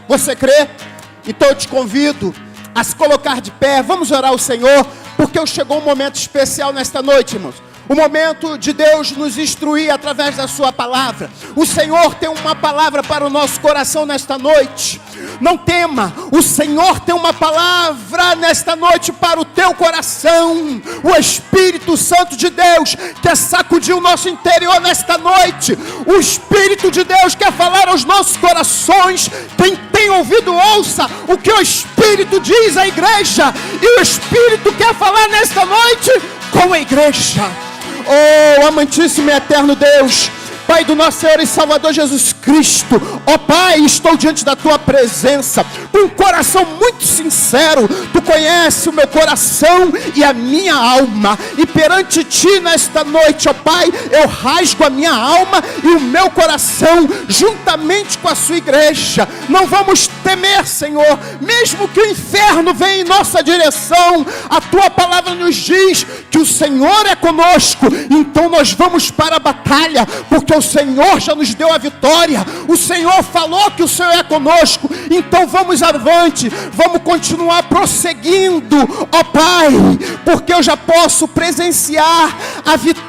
Você crê? Então eu te convido a se colocar de pé. Vamos orar ao Senhor, porque chegou um momento especial nesta noite, irmãos. O momento de Deus nos instruir através da sua palavra. O Senhor tem uma palavra para o nosso coração nesta noite. Não tema, o Senhor tem uma palavra nesta noite para o teu coração. O Espírito Santo de Deus quer sacudir o nosso interior nesta noite. O Espírito de Deus quer falar aos nossos corações. Quem tem ouvido, ouça o que o Espírito diz à igreja. E o Espírito quer falar nesta noite com a igreja. Oh, amantíssimo e eterno Deus, Pai do nosso Senhor e Salvador Jesus Cristo, ó Pai, estou diante da Tua presença, com um coração muito sincero. Tu conheces o meu coração e a minha alma, e perante Ti nesta noite, ó Pai, eu rasgo a minha alma e o meu coração, juntamente com a Sua igreja. Não vamos temer, Senhor, mesmo que o inferno venha em nossa direção. A Tua palavra nos diz que o Senhor é conosco, então nós vamos para a batalha, porque o Senhor já nos deu a vitória. O Senhor falou que o Senhor é conosco, então vamos avante, vamos continuar prosseguindo, ó Pai, porque eu já posso presenciar a vitória.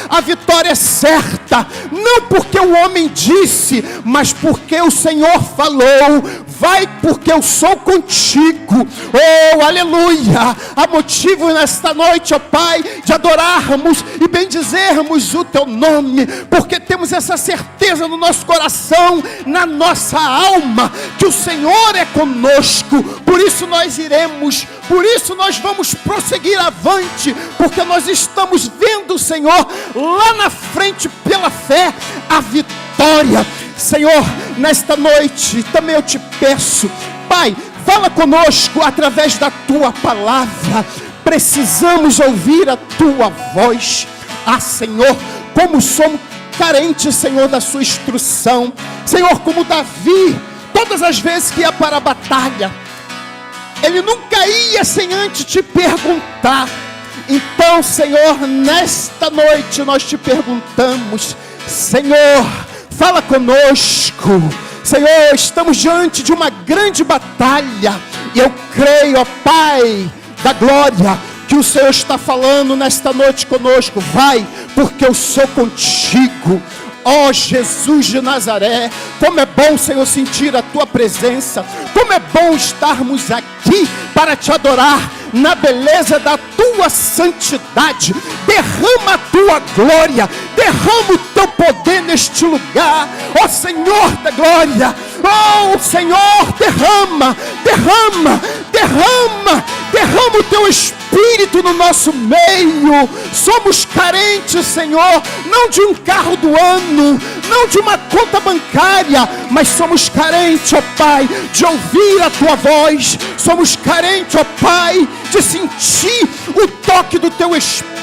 A vitória é certa, não porque o homem disse, mas porque o Senhor falou. Vai, porque eu sou contigo. Oh, aleluia. Há motivo nesta noite, ó Pai, de adorarmos e bendizermos o Teu nome, porque temos essa certeza no nosso coração, na nossa alma, que o Senhor é conosco. Por isso nós iremos, por isso nós vamos prosseguir avante, porque nós estamos vendo, Senhor, lá na frente, pela fé, a vitória. Senhor, nesta noite também eu te peço, Pai, fala conosco através da Tua palavra. Precisamos ouvir a Tua voz. Ah, Senhor, como somos carentes, Senhor, da Sua instrução. Senhor, como Davi, todas as vezes que ia para a batalha, ele nunca ia sem antes te perguntar. Então, Senhor, nesta noite nós te perguntamos, Senhor, fala conosco. Senhor, estamos diante de uma grande batalha, e eu creio, ó Pai da glória, que o Senhor está falando nesta noite conosco. Vai, porque eu sou contigo. Ó Jesus de Nazaré, como é bom, Senhor, sentir a Tua presença. Como é bom estarmos aqui para Te adorar na beleza da Tua santidade. Derrama a Tua glória, derrama o Teu poder neste lugar, ó Senhor da glória. Oh Senhor, derrama, derrama, derrama, derrama o Teu Espírito no nosso meio. Somos carentes, Senhor, não de um carro do ano, não de uma conta bancária, mas somos carentes, ó Pai, de ouvir a Tua voz. Somos carentes, ó Pai, de sentir o toque do Teu Espírito.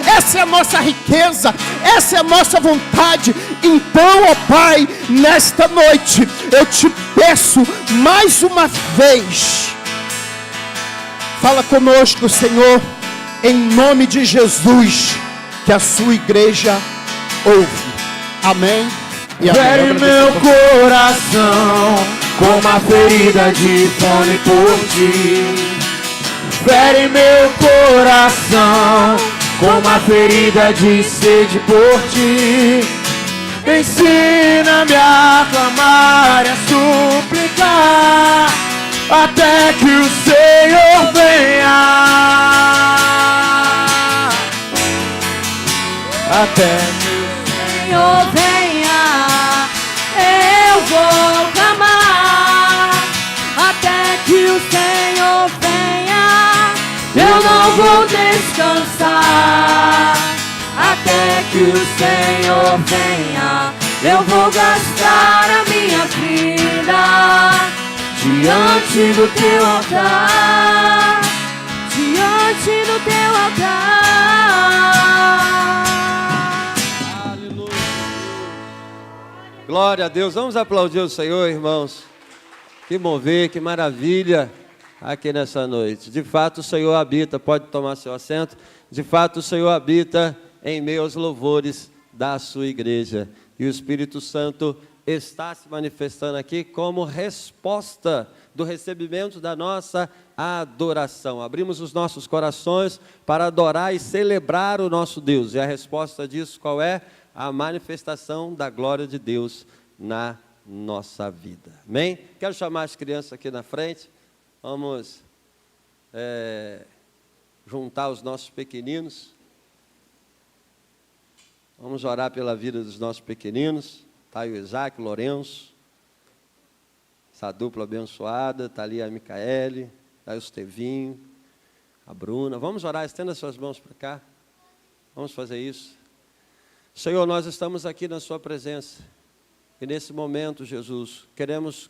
Essa é a nossa riqueza, essa é a nossa vontade. Então, ó Pai, nesta noite eu te peço mais uma vez, fala conosco, Senhor, em nome de Jesus, que a Sua igreja ouve. Amém e amém. Fere meu coração como a ferida de fome por Ti. Fere meu coração como a ferida de sede por Ti. Ensina-me a clamar e a suplicar até que o Senhor venha. Até que o Senhor venha, eu vou clamar. Até que o Senhor venha, eu não vou descansar. Até que o Senhor venha, eu vou gastar a minha vida diante do Teu altar, diante do Teu altar. Aleluia. Glória a Deus. Vamos aplaudir o Senhor, irmãos. Que mover, que maravilha aqui nessa noite. De fato o Senhor habita, pode tomar seu assento. De fato o Senhor habita em meio aos louvores da Sua igreja. E o Espírito Santo, está se manifestando aqui como resposta do recebimento da nossa adoração. Abrimos os nossos corações para adorar e celebrar o nosso Deus. E a resposta disso qual é? A manifestação da glória de Deus na nossa vida. Amém? Quero chamar as crianças aqui na frente. Vamos juntar os nossos pequeninos. Vamos orar pela vida dos nossos pequeninos. Está aí o Isaac, o Lourenço, essa dupla abençoada. Está ali a Micaele, está aí o Estevinho, a Bruna. Vamos orar, estenda suas mãos para cá. Vamos fazer isso. Senhor, nós estamos aqui na sua presença. E nesse momento, Jesus, queremos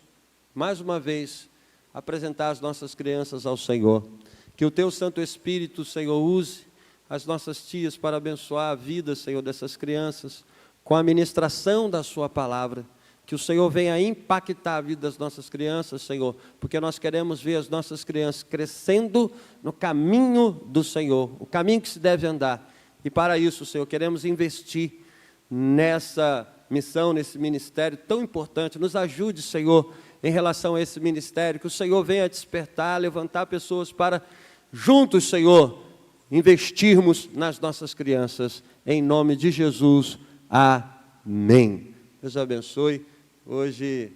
mais uma vez apresentar as nossas crianças ao Senhor. Que o teu Santo Espírito, Senhor, use as nossas tias para abençoar a vida, Senhor, dessas crianças, com a ministração da sua palavra. Que o Senhor venha impactar a vida das nossas crianças, Senhor, porque nós queremos ver as nossas crianças crescendo no caminho do Senhor, o caminho que se deve andar. E para isso, Senhor, queremos investir nessa missão, nesse ministério tão importante. Nos ajude, Senhor, em relação a esse ministério, que o Senhor venha despertar, levantar pessoas para juntos, Senhor, investirmos nas nossas crianças, em nome de Jesus, amém. Deus abençoe. Hoje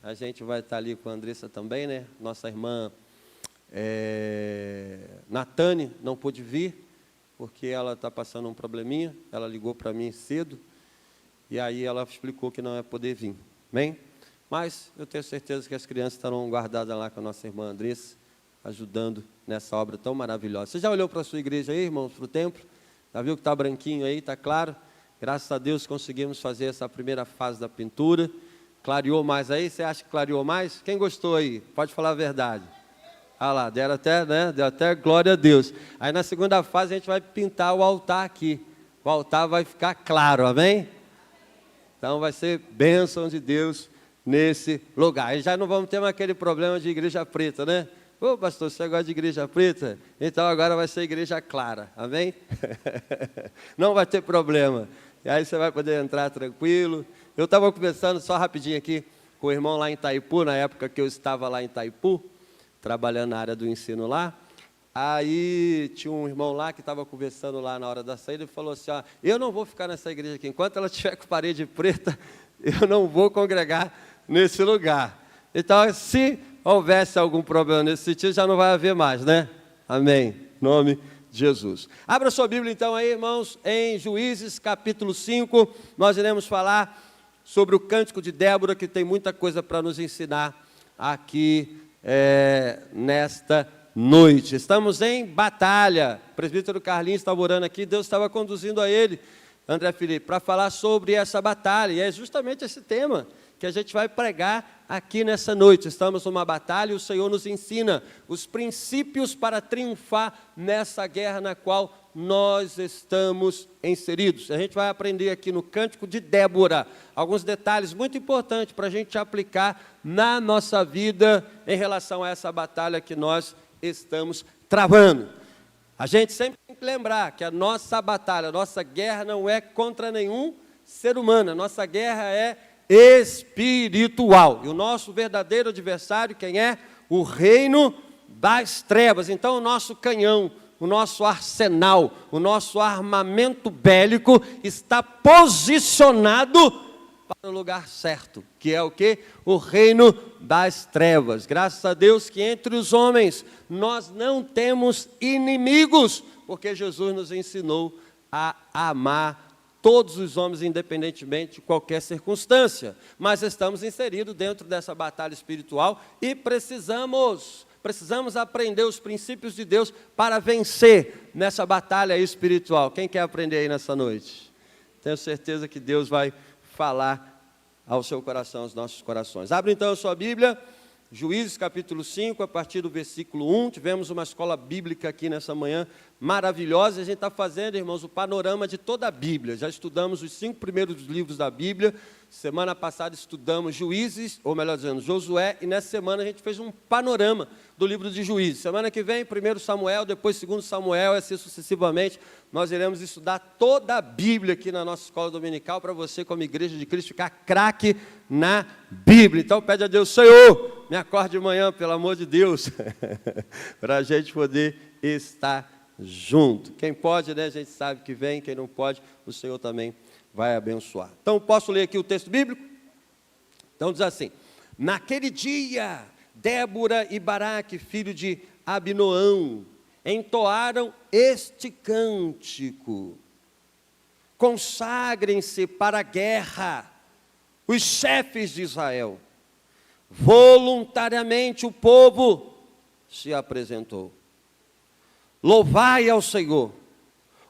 a gente vai estar ali com a Andressa também, né? Nossa irmã Natane não pôde vir, porque ela está passando um probleminha. Ela ligou para mim cedo, e aí ela explicou que não ia poder vir, amém? Mas eu tenho certeza que as crianças estarão guardadas lá com a nossa irmã Andressa, ajudando nessa obra tão maravilhosa. Você já olhou para a sua igreja aí, irmãos, para o templo? Já viu que está branquinho aí, está claro? Graças a Deus conseguimos fazer essa primeira fase da pintura. Clareou mais aí? Você acha que clareou mais? Quem gostou aí? Pode falar a verdade. Ah lá, deram até, né? Deu até glória a Deus. Aí na segunda fase a gente vai pintar o altar aqui. O altar vai ficar claro, amém? Então vai ser bênção de Deus nesse lugar. Aí já não vamos ter mais aquele problema de igreja preta, né? Ô pastor, você gosta de igreja preta? Então agora vai ser igreja clara, amém? Não vai ter problema. E aí você vai poder entrar tranquilo. Eu estava conversando só rapidinho aqui com o irmão lá em Itaipu, na época que eu estava lá em Itaipu, trabalhando na área do ensino lá. Aí tinha um irmão lá que estava conversando lá na hora da saída e falou assim, ó, eu não vou ficar nessa igreja aqui, enquanto ela tiver com parede preta, eu não vou congregar nesse lugar. Então, se houvesse algum problema nesse sentido, já não vai haver mais, né? Amém. Em nome de Jesus. Abra sua Bíblia então aí, irmãos, em Juízes capítulo 5, nós iremos falar sobre o cântico de Débora, que tem muita coisa para nos ensinar aqui nesta noite. Estamos em batalha. O presbítero Carlinhos estava orando aqui, Deus estava conduzindo a ele, André Felipe, para falar sobre essa batalha. E é justamente esse tema que a gente vai pregar aqui nessa noite. Estamos numa batalha e o Senhor nos ensina os princípios para triunfar nessa guerra na qual nós estamos inseridos. A gente vai aprender aqui no Cântico de Débora alguns detalhes muito importantes para a gente aplicar na nossa vida em relação a essa batalha que nós estamos travando. A gente sempre tem que lembrar que a nossa batalha, a nossa guerra não é contra nenhum ser humano, a nossa guerra é espiritual. E o nosso verdadeiro adversário, quem é? O reino das trevas. Então o nosso canhão, o nosso arsenal, o nosso armamento bélico está posicionado para o lugar certo, que é o quê? O reino das trevas. Graças a Deus que entre os homens nós não temos inimigos, porque Jesus nos ensinou a amar todos os homens, independentemente de qualquer circunstância. Mas estamos inseridos dentro dessa batalha espiritual e precisamos aprender os princípios de Deus para vencer nessa batalha espiritual. Quem quer aprender aí nessa noite? Tenho certeza que Deus vai falar ao seu coração, aos nossos corações. Abre então a sua Bíblia Juízes capítulo 5, a partir do versículo 1, tivemos uma escola bíblica aqui nessa manhã maravilhosa, a gente está fazendo, irmãos, o panorama de toda a Bíblia, já estudamos os 5 primeiros livros da Bíblia, semana passada estudamos Juízes, ou melhor dizendo, Josué, e nessa semana a gente fez um panorama do livro de Juízes. Semana que vem, 1 Samuel, depois 2 Samuel, assim sucessivamente, nós iremos estudar toda a Bíblia aqui na nossa escola dominical, para você, como Igreja de Cristo, ficar craque na Bíblia. Então, pede a Deus, Senhor, me acorde de manhã, pelo amor de Deus, para a gente poder estar junto. Quem pode, né, a gente sabe que vem, quem não pode, o Senhor também vai abençoar. Então, posso ler aqui o texto bíblico? Então, diz assim: naquele dia, Débora e Baraque, filho de Abinoão, entoaram este cântico: consagrem-se para a guerra os chefes de Israel. Voluntariamente o povo se apresentou. Louvai ao Senhor,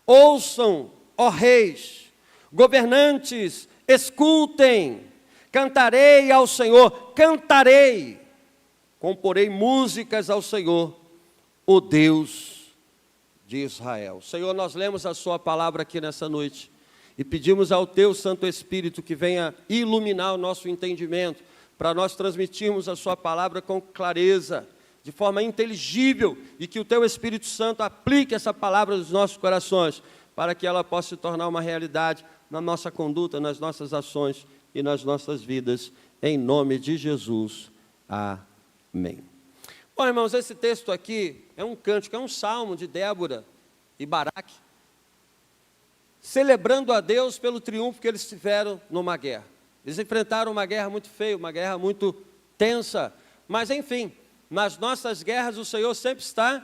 ouçam, ó reis, governantes, escutem, cantarei ao Senhor, cantarei, comporei músicas ao Senhor, o Deus de Israel. Senhor, nós lemos a sua palavra aqui nessa noite e pedimos ao teu Santo Espírito que venha iluminar o nosso entendimento, para nós transmitirmos a sua palavra com clareza, de forma inteligível, e que o teu Espírito Santo aplique essa palavra nos nossos corações, para que ela possa se tornar uma realidade na nossa conduta, nas nossas ações e nas nossas vidas, em nome de Jesus. Amém. Bom, irmãos, esse texto aqui é um cântico, é um salmo de Débora e Baraque, celebrando a Deus pelo triunfo que eles tiveram numa guerra. Eles enfrentaram uma guerra muito feia, uma guerra muito tensa, mas enfim, nas nossas guerras o Senhor sempre está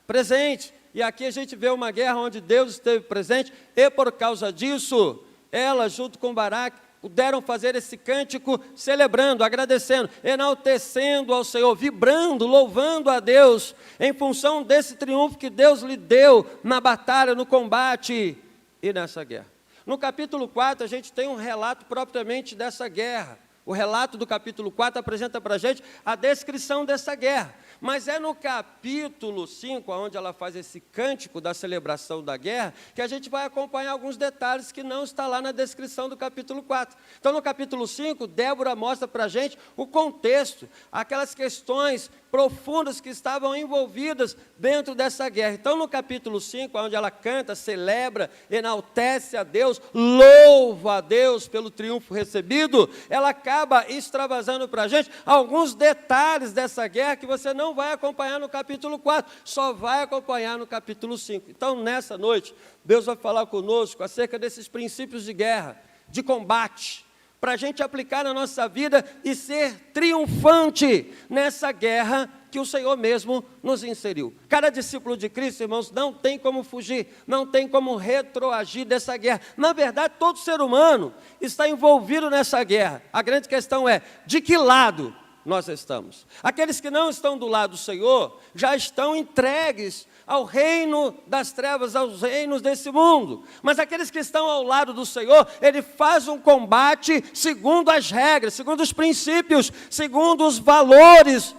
presente, e aqui a gente vê uma guerra onde Deus esteve presente, e por causa disso, ela junto com Baraque, puderam fazer esse cântico, celebrando, agradecendo, enaltecendo ao Senhor, vibrando, louvando a Deus, em função desse triunfo que Deus lhe deu na batalha, no combate e nessa guerra. No capítulo 4, a gente tem um relato propriamente dessa guerra. O relato do capítulo 4 apresenta para a gente a descrição dessa guerra. Mas é no capítulo 5, onde ela faz esse cântico da celebração da guerra, que a gente vai acompanhar alguns detalhes que não está lá na descrição do capítulo 4. Então, no capítulo 5, Débora mostra para a gente o contexto, aquelas questões profundas que estavam envolvidas dentro dessa guerra. Então, no capítulo 5, onde ela canta, celebra, enaltece a Deus, louva a Deus pelo triunfo recebido, ela acaba extravasando para a gente alguns detalhes dessa guerra que você não vai acompanhar no capítulo 4, só vai acompanhar no capítulo 5. Então, nessa noite, Deus vai falar conosco acerca desses princípios de guerra, de combate, para a gente aplicar na nossa vida e ser triunfante nessa guerra que o Senhor mesmo nos inseriu. Cada discípulo de Cristo, irmãos, não tem como fugir, não tem como retroagir dessa guerra. Na verdade, todo ser humano está envolvido nessa guerra. A grande questão é, de que lado nós estamos? Aqueles que não estão do lado do Senhor, já estão entregues ao reino das trevas, aos reinos desse mundo. Mas aqueles que estão ao lado do Senhor, Ele faz um combate segundo as regras, segundo os princípios, segundo os valores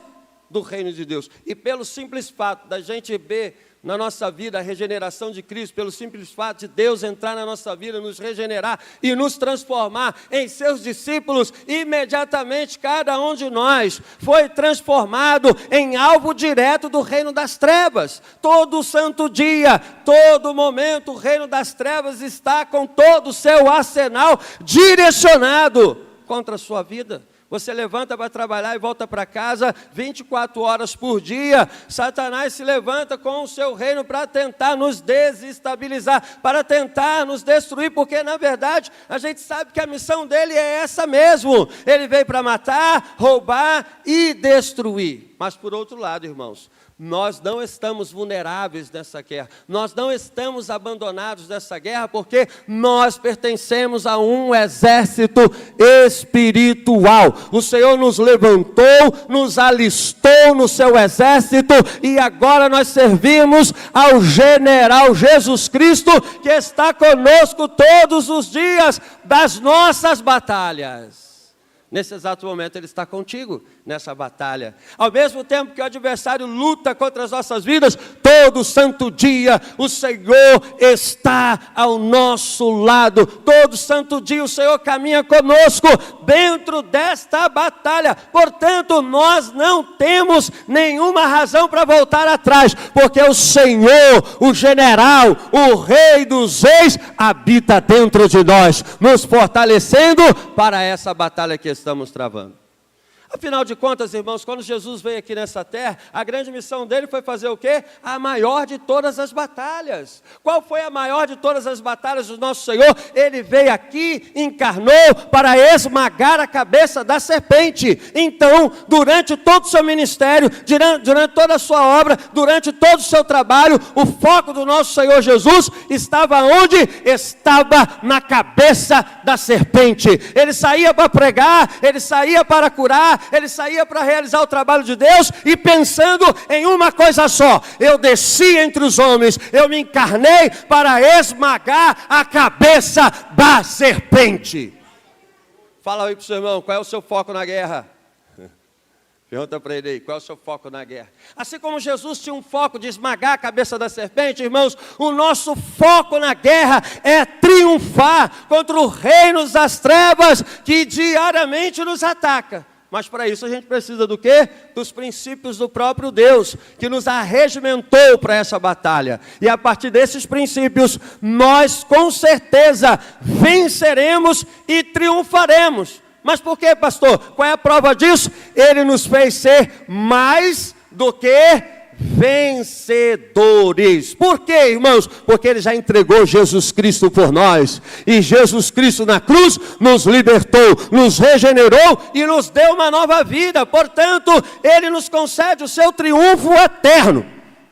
do reino de Deus. E pelo simples fato da gente ver na nossa vida a regeneração de Cristo, pelo simples fato de Deus entrar na nossa vida, nos regenerar e nos transformar em seus discípulos, imediatamente cada um de nós foi transformado em alvo direto do reino das trevas. Todo santo dia, todo momento, o reino das trevas está com todo o seu arsenal direcionado contra a sua vida. Você levanta para trabalhar e volta para casa 24 horas por dia. Satanás se levanta com o seu reino para tentar nos desestabilizar, para tentar nos destruir, porque na verdade a gente sabe que a missão dele é essa mesmo. Ele veio para matar, roubar e destruir. Mas por outro lado, irmãos, nós não estamos vulneráveis nessa guerra, nós não estamos abandonados nessa guerra, porque nós pertencemos a um exército espiritual. O Senhor nos levantou, nos alistou no seu exército, e agora nós servimos ao general Jesus Cristo, que está conosco todos os dias das nossas batalhas. Nesse exato momento Ele está contigo nessa batalha. Ao mesmo tempo que o adversário luta contra as nossas vidas, todo santo dia o Senhor está ao nosso lado. Todo santo dia o Senhor caminha conosco dentro desta batalha. Portanto, nós não temos nenhuma razão para voltar atrás, porque o Senhor, o general, o Rei dos Reis, habita dentro de nós, nos fortalecendo para essa batalha que estamos travando. Afinal de contas, irmãos, quando Jesus veio aqui nessa terra, a grande missão dele foi fazer o quê? A maior de todas as batalhas. Qual foi a maior de todas as batalhas do nosso Senhor? Ele veio aqui, encarnou para esmagar a cabeça da serpente. Então, durante todo o seu ministério, durante toda a sua obra, durante todo o seu trabalho, o foco do nosso Senhor Jesus estava onde? Estava na cabeça da serpente. Ele saía para pregar, ele saía para curar, ele saía para realizar o trabalho de Deus e pensando em uma coisa só: eu desci entre os homens, eu me encarnei para esmagar a cabeça da serpente. Fala aí para o seu irmão, qual é o seu foco na guerra? Pergunta para ele aí, qual é o seu foco na guerra? Assim como Jesus tinha um foco de esmagar a cabeça da serpente, irmãos, o nosso foco na guerra é triunfar contra o reino das trevas que diariamente nos ataca. Mas para isso a gente precisa do quê? Dos princípios do próprio Deus, que nos arregimentou para essa batalha. E a partir desses princípios, nós com certeza venceremos e triunfaremos. Mas por quê, pastor? Qual é a prova disso? Ele nos fez ser mais do que vencedores. Por quê, irmãos? Porque Ele já entregou Jesus Cristo por nós. E Jesus Cristo na cruz nos libertou, nos regenerou e nos deu uma nova vida. Portanto, Ele nos concede o seu triunfo eterno.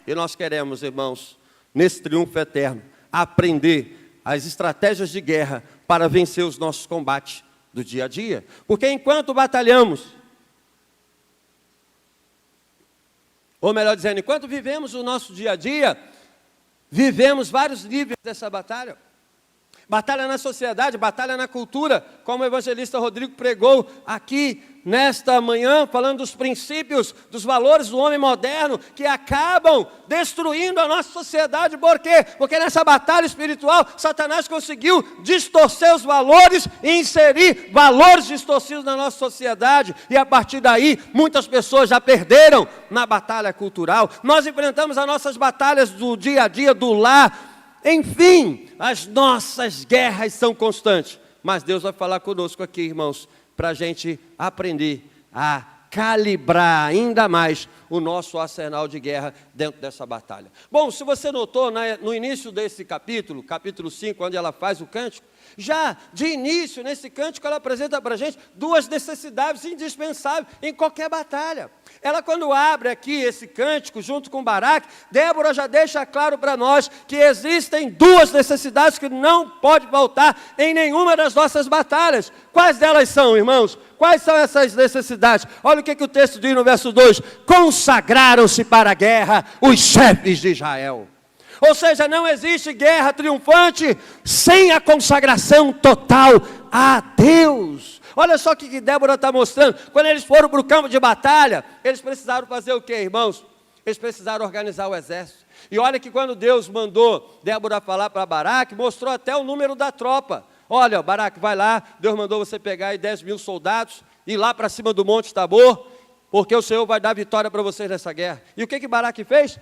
E nós queremos, irmãos, nesse triunfo eterno, aprender as estratégias de guerra para vencer os nossos combates do dia a dia. Porque enquanto batalhamos, ou melhor dizendo, enquanto vivemos o nosso dia a dia, vivemos vários níveis dessa batalha. Batalha na sociedade, batalha na cultura, como o evangelista Rodrigo pregou aqui nesta manhã, falando dos princípios, dos valores do homem moderno, que acabam destruindo a nossa sociedade. Por quê? Porque nessa batalha espiritual, Satanás conseguiu distorcer os valores e inserir valores distorcidos na nossa sociedade, e a partir daí, muitas pessoas já perderam na batalha cultural. Nós enfrentamos as nossas batalhas do dia a dia, do lar. Enfim, as nossas guerras são constantes, mas Deus vai falar conosco aqui, irmãos, para a gente aprender a calibrar ainda mais o nosso arsenal de guerra dentro dessa batalha. Bom, se você notou, no início desse capítulo 5, onde ela faz o cântico, já de início, nesse cântico, ela apresenta para a gente duas necessidades indispensáveis em qualquer batalha. Ela, quando abre aqui esse cântico, junto com Baraque, Débora já deixa claro para nós que existem duas necessidades que não pode faltar em nenhuma das nossas batalhas. Quais delas são, irmãos? Quais são essas necessidades? Olha o que o texto diz no verso 2: consagraram-se para a guerra os chefes de Israel. Ou seja, não existe guerra triunfante sem a consagração total a Deus. Olha só o que Débora está mostrando. Quando eles foram para o campo de batalha, eles precisaram fazer o quê, irmãos? Eles precisaram organizar o exército. E olha que quando Deus mandou Débora falar para Baraque, mostrou até o número da tropa. Olha, Baraque, vai lá, Deus mandou você pegar aí 10.000 soldados, ir lá para cima do Monte Tabor, porque o Senhor vai dar vitória para vocês nessa guerra. E o que Baraque fez?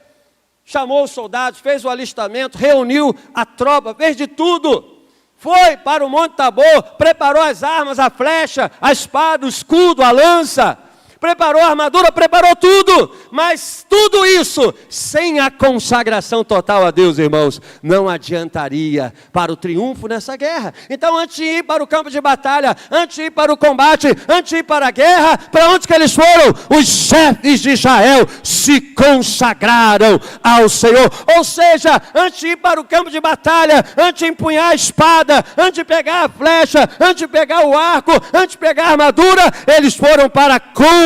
Chamou os soldados, fez o alistamento, reuniu a tropa, fez de tudo. Foi para o Monte Tabor, preparou as armas, a flecha, a espada, o escudo, a lança. Preparou a armadura, preparou tudo, mas tudo isso sem a consagração total a Deus, irmãos, não adiantaria para o triunfo nessa guerra. Então, antes de ir para o campo de batalha, antes de ir para o combate, antes de ir para a guerra, para onde que eles foram? Os chefes de Israel se consagraram ao Senhor. Ou seja, antes de ir para o campo de batalha, antes de empunhar a espada, antes de pegar a flecha, antes de pegar o arco, antes de pegar a armadura, eles foram para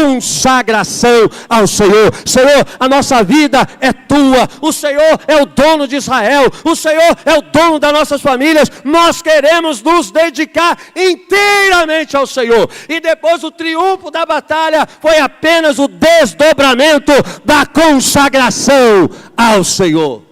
consagração ao Senhor. Senhor, a nossa vida é tua, o Senhor é o dono de Israel, o Senhor é o dono das nossas famílias, nós queremos nos dedicar inteiramente ao Senhor. E depois o triunfo da batalha foi apenas o desdobramento da consagração ao Senhor.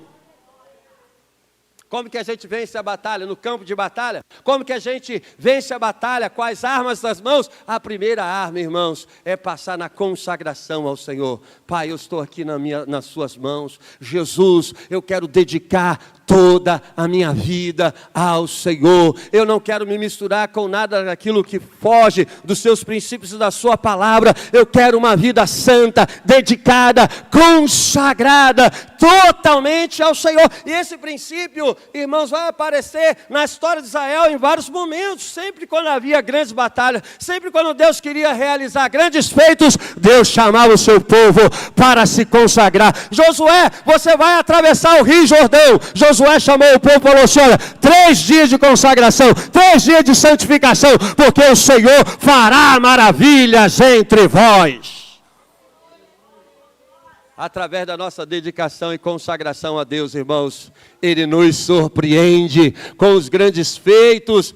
Como que a gente vence a batalha? No campo de batalha? Como que a gente vence a batalha? Com as armas nas mãos? A primeira arma, irmãos, é passar na consagração ao Senhor. Pai, eu estou aqui nas suas mãos. Jesus, eu quero dedicar toda a minha vida ao Senhor. Eu não quero me misturar com nada daquilo que foge dos seus princípios e da sua palavra. Eu quero uma vida santa, dedicada, consagrada totalmente ao Senhor. E esse princípio, irmãos, vai aparecer na história de Israel em vários momentos. Sempre quando havia grandes batalhas, sempre quando Deus queria realizar grandes feitos, Deus chamava o seu povo para se consagrar. Josué, você vai atravessar o Rio Jordão. Josué chamou o povo e falou assim: olha, 3 dias de consagração, 3 dias de santificação, porque o Senhor fará maravilhas entre vós. Através da nossa dedicação e consagração a Deus, irmãos, Ele nos surpreende com os grandes feitos,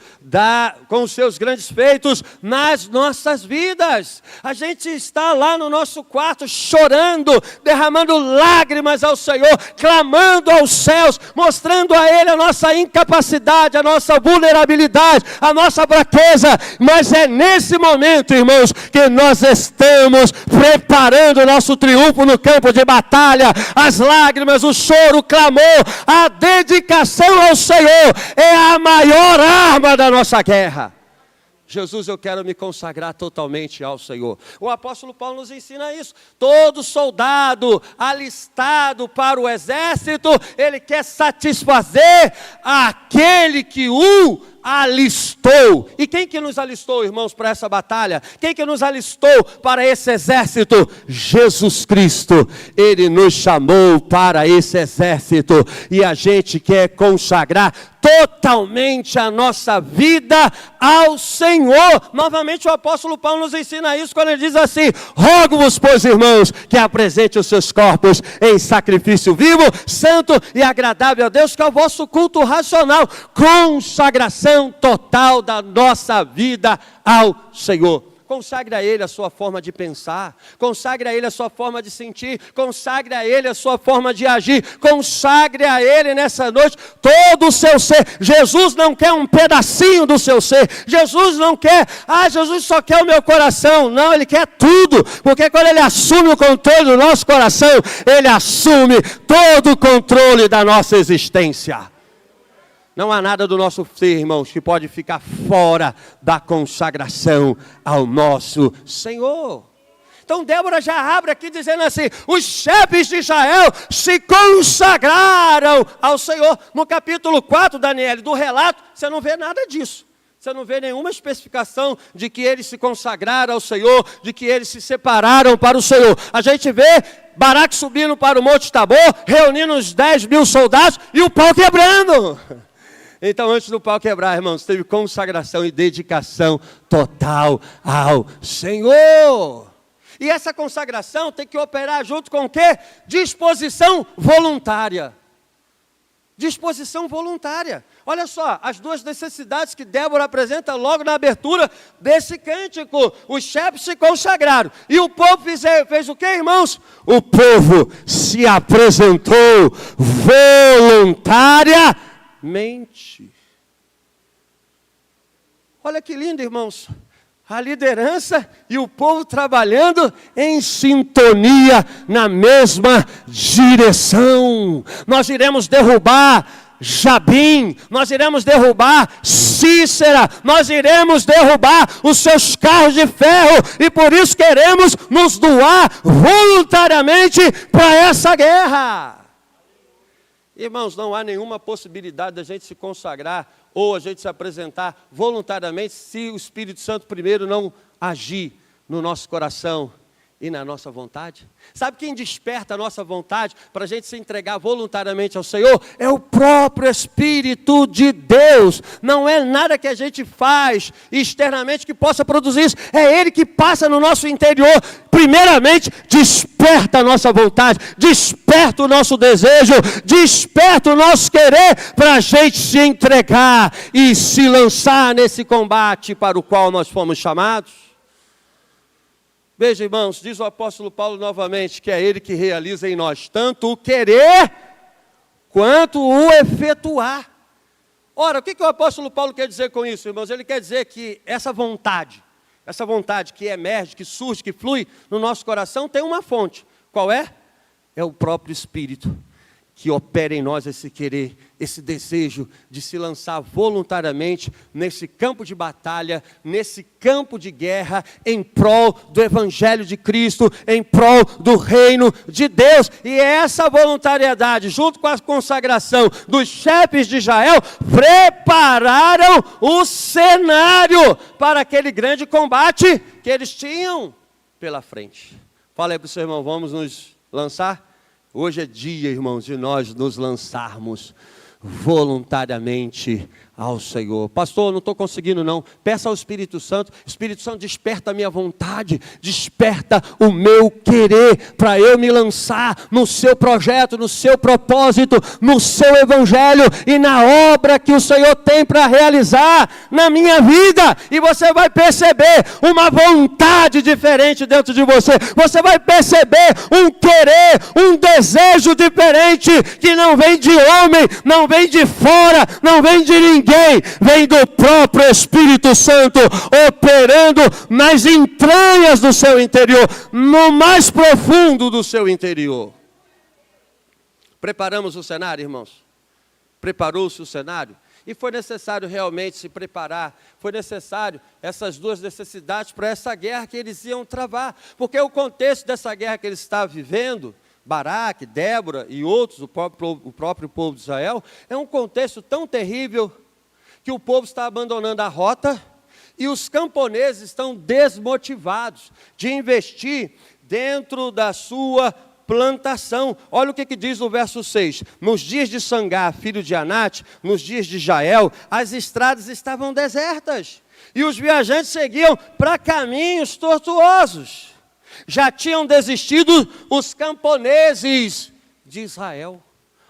com os seus grandes feitos nas nossas vidas. A gente está lá no nosso quarto chorando, derramando lágrimas ao Senhor, clamando aos céus, mostrando a Ele a nossa incapacidade, a nossa vulnerabilidade, a nossa fraqueza. Mas é nesse momento, irmãos, que nós estamos preparando o nosso triunfo no campo de batalha. As lágrimas, o choro, o clamor, a dedicação ao Senhor é a maior arma da nossa guerra. Jesus, eu quero me consagrar totalmente ao Senhor. O apóstolo Paulo nos ensina isso. Todo soldado alistado para o exército, ele quer satisfazer aquele que o alistou. E quem que nos alistou, irmãos, para essa batalha? Quem que nos alistou para esse exército? Jesus Cristo. Ele nos chamou para esse exército. E a gente quer consagrar totalmente a nossa vida ao Senhor. Novamente o apóstolo Paulo nos ensina isso quando ele diz assim: rogo-vos, pois, irmãos, que apresente os seus corpos em sacrifício vivo, santo e agradável a Deus, que é o vosso culto racional. Consagração total da nossa vida ao Senhor. Consagre a Ele a sua forma de pensar, consagre a Ele a sua forma de sentir, consagre a Ele a sua forma de agir, consagre a Ele nessa noite todo o seu ser. Jesus não quer um pedacinho do seu ser, Jesus não quer, Jesus só quer o meu coração. Não, Ele quer tudo, porque quando Ele assume o controle do nosso coração, Ele assume todo o controle da nossa existência. Não há nada do nosso ser, irmãos, que pode ficar fora da consagração ao nosso Senhor. Então Débora já abre aqui dizendo assim: os chefes de Israel se consagraram ao Senhor. No capítulo 4, Daniel, do relato, você não vê nada disso. Você não vê nenhuma especificação de que eles se consagraram ao Senhor, de que eles se separaram para o Senhor. A gente vê Baraque subindo para o Monte Tabor, reunindo os 10.000 soldados e o pau quebrando. Então, antes do pau quebrar, irmãos, teve consagração e dedicação total ao Senhor. E essa consagração tem que operar junto com o quê? Disposição voluntária. Disposição voluntária. Olha só, as duas necessidades que Débora apresenta logo na abertura desse cântico. Os chefes se consagraram. E o povo fez o quê, irmãos? O povo se apresentou voluntariamente. Olha que lindo, irmãos. A liderança e o povo trabalhando em sintonia na mesma direção. Nós iremos derrubar Jabim, nós iremos derrubar Cícera, nós iremos derrubar os seus carros de ferro, e por isso queremos nos doar voluntariamente para essa guerra. Irmãos, não há nenhuma possibilidade da gente se consagrar ou a gente se apresentar voluntariamente se o Espírito Santo primeiro não agir no nosso coração e na nossa vontade? Sabe quem desperta a nossa vontade para a gente se entregar voluntariamente ao Senhor? É o próprio Espírito de Deus. Não é nada que a gente faz externamente que possa produzir isso. É Ele que passa no nosso interior. Primeiramente, desperta a nossa vontade, desperta o nosso desejo, desperta o nosso querer para a gente se entregar e se lançar nesse combate para o qual nós fomos chamados. Veja, irmãos, diz o apóstolo Paulo novamente, que é Ele que realiza em nós tanto o querer, quanto o efetuar. Ora, o que o apóstolo Paulo quer dizer com isso, irmãos? Ele quer dizer que essa vontade que emerge, que surge, que flui no nosso coração, tem uma fonte. Qual é? É o próprio Espírito, que opera em nós esse querer, esse desejo de se lançar voluntariamente nesse campo de batalha, nesse campo de guerra, em prol do Evangelho de Cristo, em prol do reino de Deus. E essa voluntariedade, junto com a consagração dos chefes de Israel, prepararam o cenário para aquele grande combate que eles tinham pela frente. Fala aí para o seu irmão, vamos nos lançar? Hoje é dia, irmãos, de nós nos lançarmos voluntariamente ao Senhor. Pastor, não estou conseguindo não. Peça ao Espírito Santo desperta a minha vontade, desperta o meu querer, para eu me lançar no seu projeto, no seu propósito, no seu Evangelho e na obra que o Senhor tem para realizar na minha vida. E você vai perceber uma vontade diferente dentro de você. Você vai perceber um querer, um desejo diferente, que não vem de homem, não vem de fora, não vem de ninguém. Vem do próprio Espírito Santo operando nas entranhas do seu interior, no mais profundo do seu interior. Preparamos o cenário, irmãos? Preparou-se o cenário? E foi necessário realmente se preparar, foi necessário essas duas necessidades para essa guerra que eles iam travar, porque o contexto dessa guerra que eles estavam vivendo, Baraque, Débora e outros, o próprio povo de Israel, é um contexto tão terrível que o povo está abandonando a rota e os camponeses estão desmotivados de investir dentro da sua plantação. Olha o que diz o verso 6. Nos dias de Sangá, filho de Anate, nos dias de Jael, as estradas estavam desertas e os viajantes seguiam para caminhos tortuosos. Já tinham desistido os camponeses de Israel.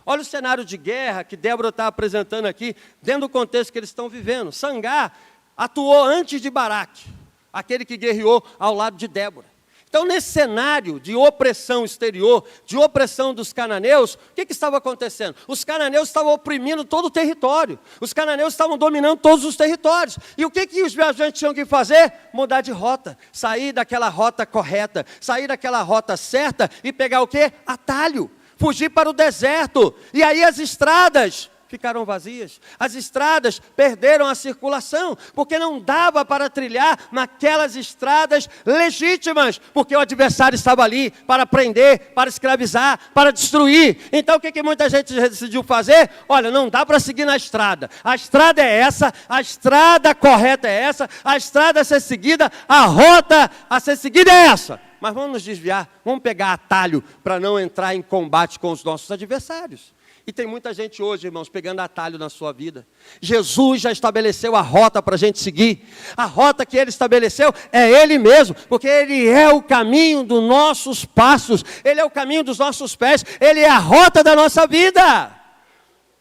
Olha o cenário de guerra que Débora está apresentando aqui, dentro do contexto que eles estão vivendo. Sangá atuou antes de Baraque, aquele que guerreou ao lado de Débora. Então, nesse cenário de opressão exterior, de opressão dos cananeus, o que estava acontecendo? Os cananeus estavam oprimindo todo o território. Os cananeus estavam dominando todos os territórios. E o que os viajantes tinham que fazer? Mudar de rota. Sair daquela rota correta, sair daquela rota certa e pegar o quê? Atalho. Fugir para o deserto. E aí as estradas ficaram vazias. As estradas perderam a circulação, porque não dava para trilhar naquelas estradas legítimas, porque o adversário estava ali para prender, para escravizar, para destruir. Então o que muita gente decidiu fazer? Olha, não dá para seguir na estrada. A estrada é essa, a estrada correta é essa, a estrada a ser seguida, a rota a ser seguida é essa. Mas vamos nos desviar, vamos pegar atalho para não entrar em combate com os nossos adversários. E tem muita gente hoje, irmãos, pegando atalho na sua vida. Jesus já estabeleceu a rota para a gente seguir. A rota que Ele estabeleceu é Ele mesmo, porque Ele é o caminho dos nossos passos, Ele é o caminho dos nossos pés, Ele é a rota da nossa vida.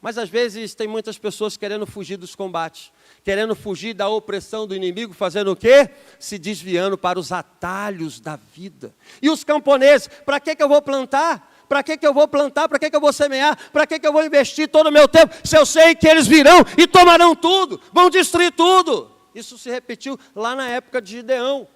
Mas às vezes tem muitas pessoas querendo fugir dos combates, querendo fugir da opressão do inimigo, fazendo o quê? Se desviando para os atalhos da vida. E os camponeses, para que eu vou plantar? Para que eu vou plantar? Para que eu vou semear? Para que eu vou investir todo o meu tempo? Se eu sei que eles virão e tomarão tudo, vão destruir tudo. Isso se repetiu lá na época de Gideão.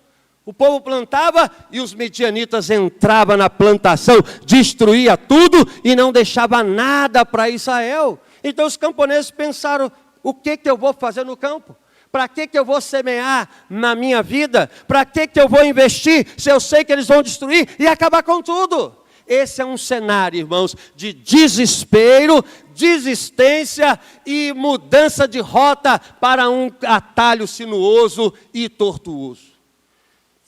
O povo plantava e os midianitas entravam na plantação, destruía tudo e não deixava nada para Israel. Então os camponeses pensaram, o que eu vou fazer no campo? Para que eu vou semear na minha vida? Para que eu vou investir se eu sei que eles vão destruir e acabar com tudo? Esse é um cenário, irmãos, de desespero, desistência e mudança de rota para um atalho sinuoso e tortuoso.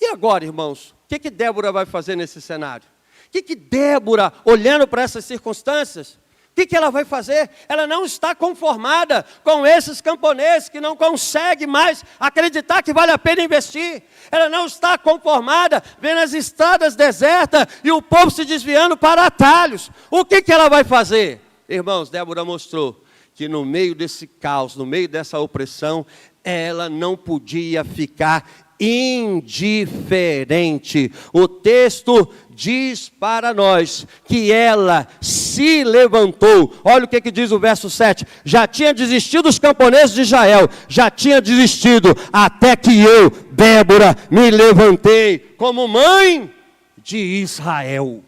E agora, irmãos, o que Débora vai fazer nesse cenário? O que Débora, olhando para essas circunstâncias, o que ela vai fazer? Ela não está conformada com esses camponeses que não conseguem mais acreditar que vale a pena investir. Ela não está conformada vendo as estradas desertas e o povo se desviando para atalhos. O que ela vai fazer? Irmãos, Débora mostrou que no meio desse caos, no meio dessa opressão, ela não podia ficar indiferente. O texto diz para nós que ela se levantou. Olha o que diz o verso 7. Já tinha desistido os camponeses de Israel, já tinha desistido, até que eu, Débora, me levantei como mãe de Israel.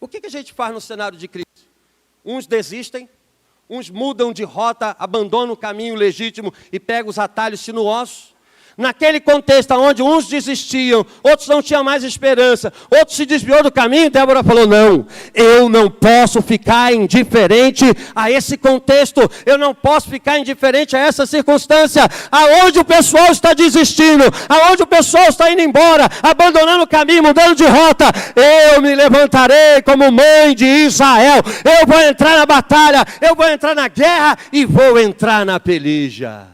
O que a gente faz no cenário de crise? Uns desistem, uns mudam de rota, abandonam o caminho legítimo e pegam os atalhos sinuosos. Naquele contexto onde uns desistiam, outros não tinham mais esperança, outros se desviou do caminho, Débora falou, não, eu não posso ficar indiferente a esse contexto, eu não posso ficar indiferente a essa circunstância, aonde o pessoal está desistindo, aonde o pessoal está indo embora, abandonando o caminho, mudando de rota, eu me levantarei como mãe de Israel, eu vou entrar na batalha, eu vou entrar na guerra e vou entrar na peleja.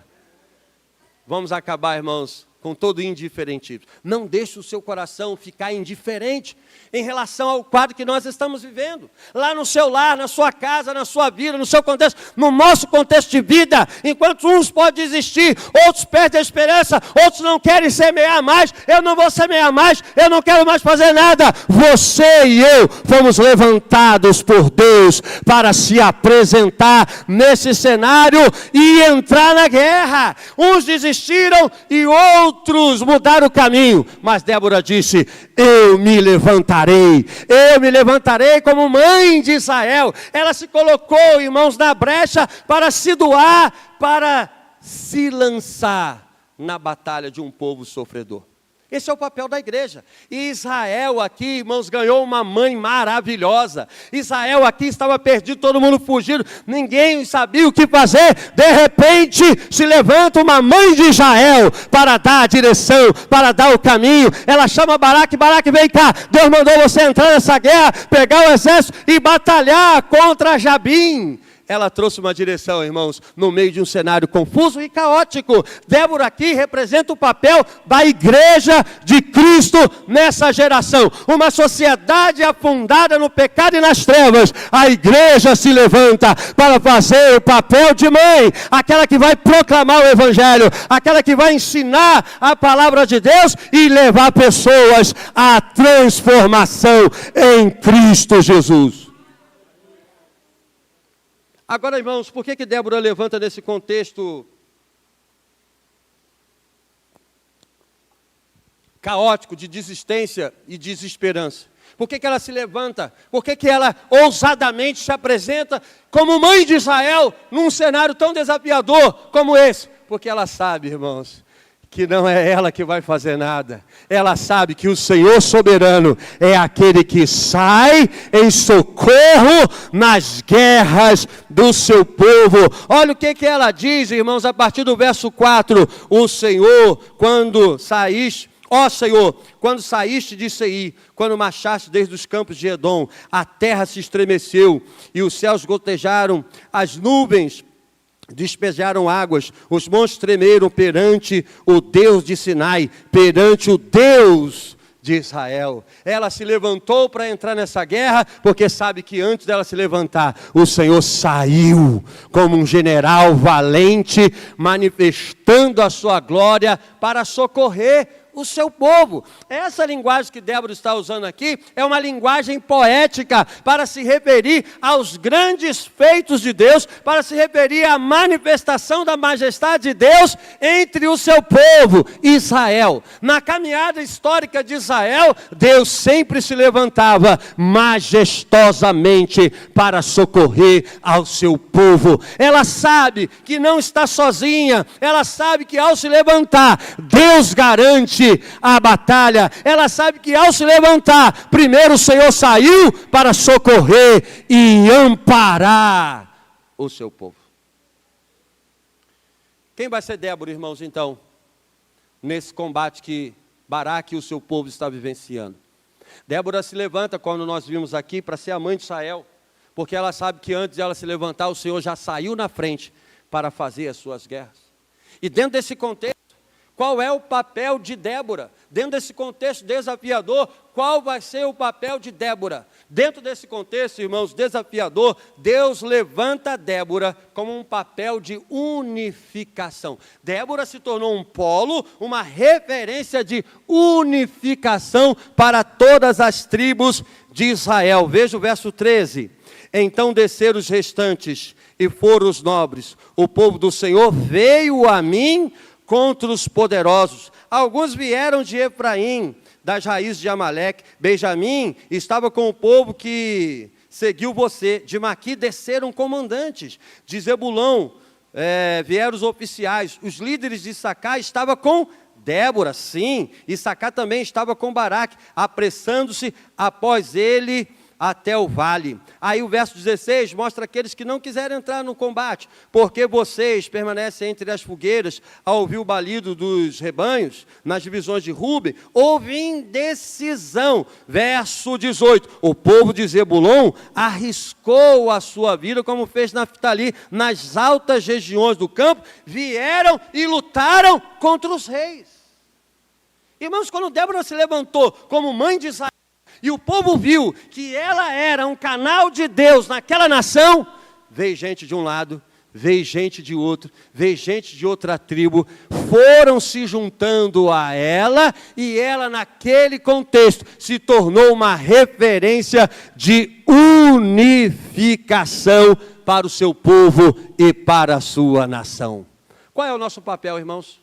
Vamos acabar, irmãos, com todo indiferentismo. Não deixe o seu coração ficar indiferente em relação ao quadro que nós estamos vivendo. Lá no seu lar, na sua casa, na sua vida, no seu contexto, no nosso contexto de vida. Enquanto uns podem desistir, outros perdem a esperança, outros não querem semear mais. Eu não vou semear mais, eu não quero mais fazer nada. Você e eu fomos levantados por Deus para se apresentar nesse cenário e entrar na guerra. Uns desistiram e outros mudaram o caminho. Mas Débora disse, eu me levantarei como mãe de Israel. Ela se colocou, irmãos, na brecha para se doar, para se lançar na batalha de um povo sofredor. Esse é o papel da igreja. E Israel aqui, irmãos, ganhou uma mãe maravilhosa. Israel aqui estava perdido, todo mundo fugindo, ninguém sabia o que fazer. De repente, se levanta uma mãe de Israel para dar a direção, para dar o caminho. Ela chama Baraque, Baraque, vem cá. Deus mandou você entrar nessa guerra, pegar o exército e batalhar contra Jabim. Ela trouxe uma direção, irmãos, no meio de um cenário confuso e caótico. Débora aqui representa o papel da igreja de Cristo nessa geração. Uma sociedade afundada no pecado e nas trevas. A igreja se levanta para fazer o papel de mãe. Aquela que vai proclamar o evangelho. Aquela que vai ensinar a palavra de Deus e levar pessoas à transformação em Cristo Jesus. Agora, irmãos, por que Débora levanta nesse contexto caótico de desistência e desesperança? Por que ela se levanta? Por que ela ousadamente se apresenta como mãe de Israel num cenário tão desafiador como esse? Porque ela sabe, irmãos, que não é ela que vai fazer nada. Ela sabe que o Senhor soberano é aquele que sai em socorro nas guerras do seu povo. Olha o que ela diz, irmãos, a partir do verso 4. O Senhor, quando saíste, ó Senhor, quando saíste de Seir, quando marchaste desde os campos de Edom, a terra se estremeceu e os céus gotejaram, as nuvens despejaram águas, os montes tremeram perante o Deus de Sinai, perante o Deus de Israel. Ela se levantou para entrar nessa guerra, porque sabe que antes dela se levantar, o Senhor saiu como um general valente, manifestando a sua glória para socorrer o seu povo. Essa linguagem que Débora está usando aqui é uma linguagem poética para se referir aos grandes feitos de Deus, para se referir à manifestação da majestade de Deus entre o seu povo, Israel. Na caminhada histórica de Israel, Deus sempre se levantava majestosamente para socorrer ao seu povo. Ela sabe que não está sozinha, ela sabe que ao se levantar, Deus garante a batalha. Ela sabe que ao se levantar, primeiro o Senhor saiu para socorrer e amparar o seu povo. Quem vai ser Débora, irmãos, então, nesse combate que Baraque e o seu povo está vivenciando. Débora se levanta, quando nós vimos aqui, para ser a mãe de Israel, porque ela sabe que antes de ela se levantar, o Senhor já saiu na frente para fazer as suas guerras. E dentro desse contexto, qual é o papel de Débora? Dentro desse contexto desafiador, qual vai ser o papel de Débora? Dentro desse contexto, irmãos, desafiador, Deus levanta Débora como um papel de unificação. Débora se tornou um polo, uma referência de unificação para todas as tribos de Israel. Veja o verso 13. Então desceram os restantes e foram os nobres. O povo do Senhor veio a mim contra os poderosos. Alguns vieram de Efraim, das raízes de Amaleque. Benjamim estava com o povo que seguiu você. De Maqui desceram comandantes. De Zebulão vieram os oficiais. Os líderes de Issacar estavam com Débora, sim. Issacar também estava com Baraque, apressando-se após ele até o vale. Aí o verso 16 mostra aqueles que não quiserem entrar no combate, porque vocês permanecem entre as fogueiras, ao ouvir o balido dos rebanhos, nas divisões de Ruben, houve indecisão. Verso 18, o povo de Zebulon arriscou a sua vida, como fez Naftali, nas altas regiões do campo, vieram e lutaram contra os reis. Irmãos, quando Débora se levantou como mãe de Israel, e o povo viu que ela era um canal de Deus naquela nação, veio gente de um lado, veio gente de outro, veio gente de outra tribo, foram se juntando a ela, e ela naquele contexto se tornou uma referência de unificação para o seu povo e para a sua nação. Qual é o nosso papel, irmãos?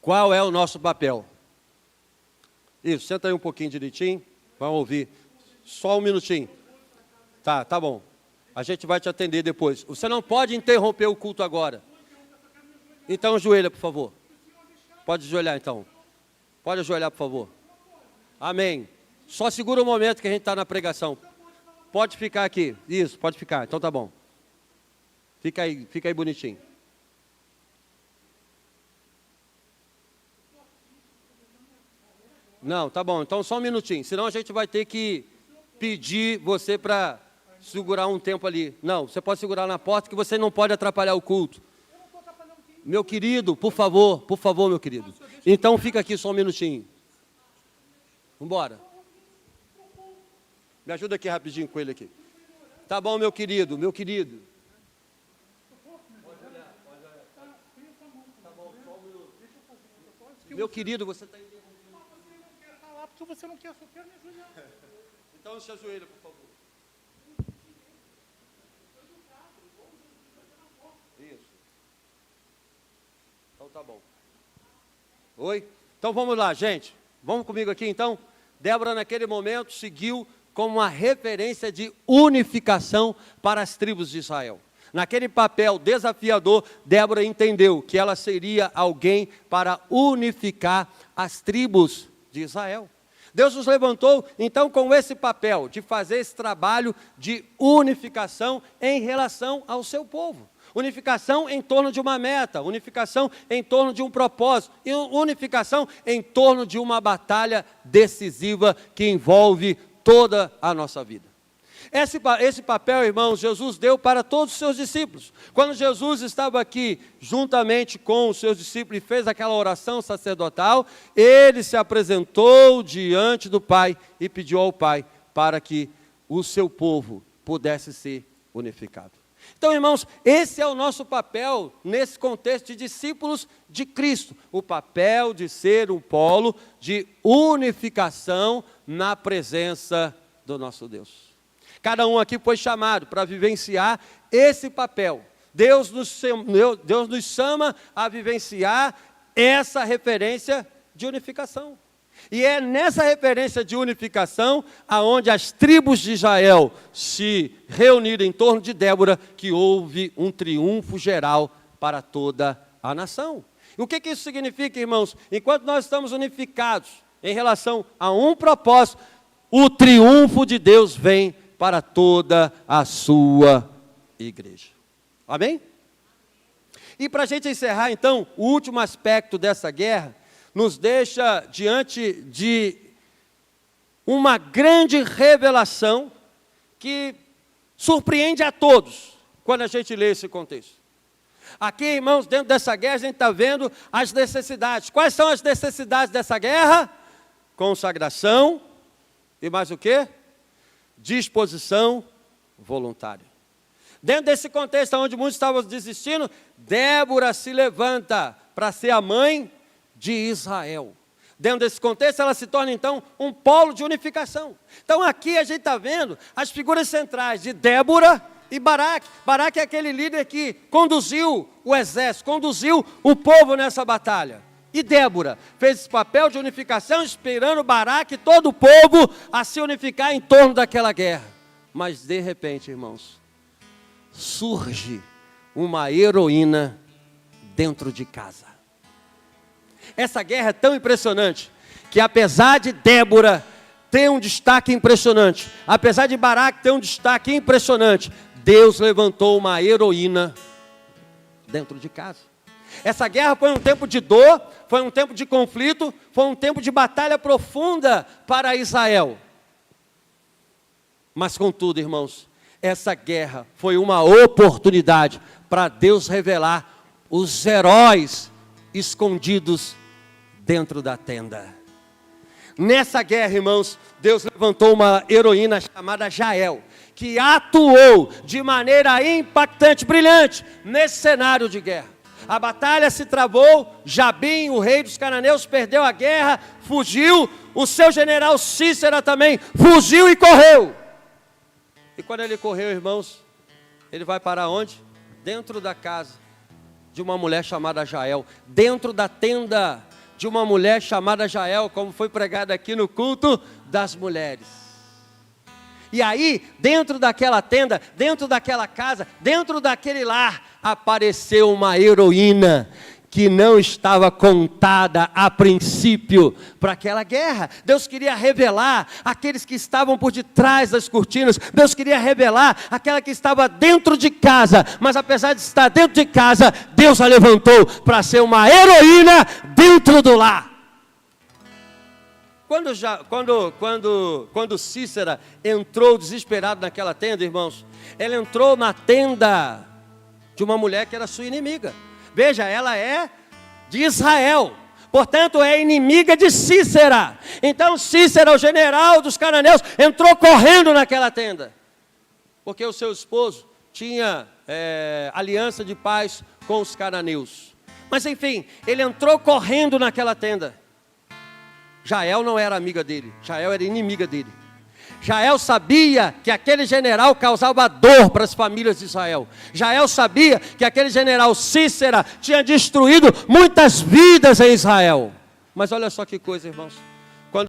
Qual é o nosso papel? Isso, senta aí um pouquinho direitinho, vamos ouvir, só um minutinho. Tá bom, a gente vai te atender depois. Você não pode interromper o culto agora. Então ajoelha, por favor. Pode ajoelhar então. Pode ajoelhar, por favor. Amém. Só segura o momento que a gente está na pregação. Pode ficar aqui, isso, pode ficar, então tá bom. Fica aí bonitinho. Não, tá bom, então só um minutinho, senão a gente vai ter que pedir você para segurar um tempo ali. Não, você pode segurar na porta que você não pode atrapalhar o culto. Meu querido, por favor, meu querido. Então fica aqui só um minutinho. Vambora. Me ajuda aqui rapidinho com ele aqui. Tá bom, meu querido. Meu querido, você está porque você não quer, só quero me ajoelhar. Então se ajoelha, por favor. Isso. Então tá bom. Oi? Então vamos lá, gente. Vamos comigo aqui então. Débora naquele momento seguiu como uma referência de unificação para as tribos de Israel. Naquele papel desafiador, Débora entendeu que ela seria alguém para unificar as tribos de Israel. Deus nos levantou, então, com esse papel de fazer esse trabalho de unificação em relação ao seu povo. Unificação em torno de uma meta, unificação em torno de um propósito, e unificação em torno de uma batalha decisiva que envolve toda a nossa vida. Esse papel, irmãos, Jesus deu para todos os seus discípulos. Quando Jesus estava aqui, juntamente com os seus discípulos, e fez aquela oração sacerdotal, ele se apresentou diante do Pai e pediu ao Pai para que o seu povo pudesse ser unificado. Então, irmãos, esse é o nosso papel nesse contexto de discípulos de Cristo. O papel de ser um polo de unificação na presença do nosso Deus. Cada um aqui foi chamado para vivenciar esse papel. Deus nos chama a vivenciar essa referência de unificação. E é nessa referência de unificação, aonde as tribos de Israel se reuniram em torno de Débora, que houve um triunfo geral para toda a nação. E o que isso significa, irmãos? Enquanto nós estamos unificados em relação a um propósito, o triunfo de Deus vem para toda a sua igreja. Amém? E para a gente encerrar, então, o último aspecto dessa guerra nos deixa diante de uma grande revelação que surpreende a todos quando a gente lê esse contexto. Aqui, irmãos, dentro dessa guerra, a gente está vendo as necessidades. Quais são as necessidades dessa guerra? Consagração e mais o quê? Disposição voluntária. Dentro desse contexto onde muitos estavam desistindo, Débora se levanta para ser a mãe de Israel. Dentro desse contexto, ela se torna, então, um polo de unificação. Então, aqui a gente está vendo as figuras centrais de Débora e Baraque. Baraque é aquele líder que conduziu o exército, conduziu o povo nessa batalha. E Débora fez esse papel de unificação, inspirando Baraque e todo o povo a se unificar em torno daquela guerra. Mas, de repente, irmãos, surge uma heroína dentro de casa. Essa guerra é tão impressionante que, apesar de Débora ter um destaque impressionante, apesar de Baraque ter um destaque impressionante, Deus levantou uma heroína dentro de casa. Essa guerra foi um tempo de dor, foi um tempo de conflito, foi um tempo de batalha profunda para Israel. Mas, contudo, irmãos, essa guerra foi uma oportunidade para Deus revelar os heróis escondidos dentro da tenda. Nessa guerra, irmãos, Deus levantou uma heroína chamada Jael, que atuou de maneira impactante, brilhante, nesse cenário de guerra. A batalha se travou, Jabim, o rei dos cananeus, perdeu a guerra, fugiu, o seu general Cícera também fugiu e correu. E quando ele correu, irmãos, ele vai para onde? Dentro da casa de uma mulher chamada Jael, dentro da tenda de uma mulher chamada Jael, como foi pregado aqui no culto das mulheres. E aí, dentro daquela tenda, dentro daquela casa, dentro daquele lar, apareceu uma heroína que não estava contada a princípio para aquela guerra. Deus queria revelar aqueles que estavam por detrás das cortinas. Deus queria revelar aquela que estava dentro de casa. Mas apesar de estar dentro de casa, Deus a levantou para ser uma heroína dentro do lar. Quando Cícera entrou desesperado naquela tenda, irmãos, ela entrou na tenda de uma mulher que era sua inimiga. Veja, ela é de Israel, portanto é inimiga de Cícera. Então Cícera, o general dos cananeus, entrou correndo naquela tenda, porque o seu esposo tinha aliança de paz com os cananeus. Mas enfim, ele entrou correndo naquela tenda. Jael não era amiga dele, Jael era inimiga dele. Jael sabia que aquele general causava dor para as famílias de Israel. Jael sabia que aquele general Cícera tinha destruído muitas vidas em Israel. Mas olha só que coisa, irmãos.